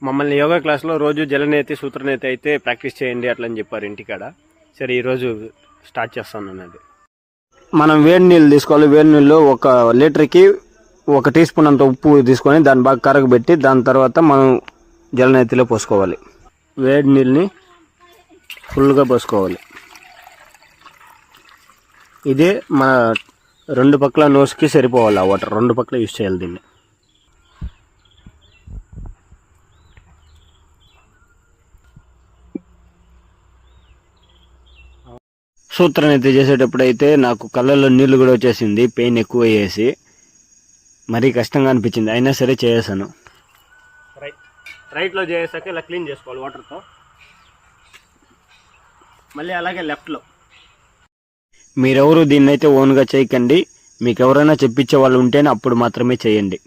మమ్మల్ని యోగా క్లాస్లో రోజు జలనేతి సూత్రనేతి అయితే ప్రాక్టీస్ చేయండి అట్లని చెప్పారు ఇంటికాడ. సరే ఈరోజు స్టార్ట్ చేస్తాను. అది మనం వేడి నీళ్ళు తీసుకోవాలి. వేడి నీళ్ళు 1 లీటర్కి 1 టీ స్పూన్ అంత ఉప్పు తీసుకొని దాన్ని బాగా కరగబెట్టి దాని తర్వాత మనం జలనేతిలో పోసుకోవాలి. వేడి నీళ్ళని ఫుల్గా పోసుకోవాలి. ఇదే మన 2 పక్కల నోస్కి సరిపోవాలి. ఆ వాటర్ 2 పక్కల యూజ్ చేయాలి దీన్ని. సూత్రనేతి చేసేటప్పుడైతే నాకు కళ్ళల్లో నీళ్లు కూడా వచ్చేసింది. పెయిన్ ఎక్కువ అయ్యేసి మరీ కష్టంగా అనిపించింది. అయినా సరే చేసాను. రైట్లో చేసాక ఇలా క్లీన్ చేసుకోవాలి వాటర్తో. మళ్ళీ అలాగే లెఫ్ట్లో. మీరెవరు దీన్నైతే ఓన్గా చేయకండి. మీకు ఎవరైనా చెప్పించే వాళ్ళు ఉంటేనే అప్పుడు మాత్రమే చేయండి.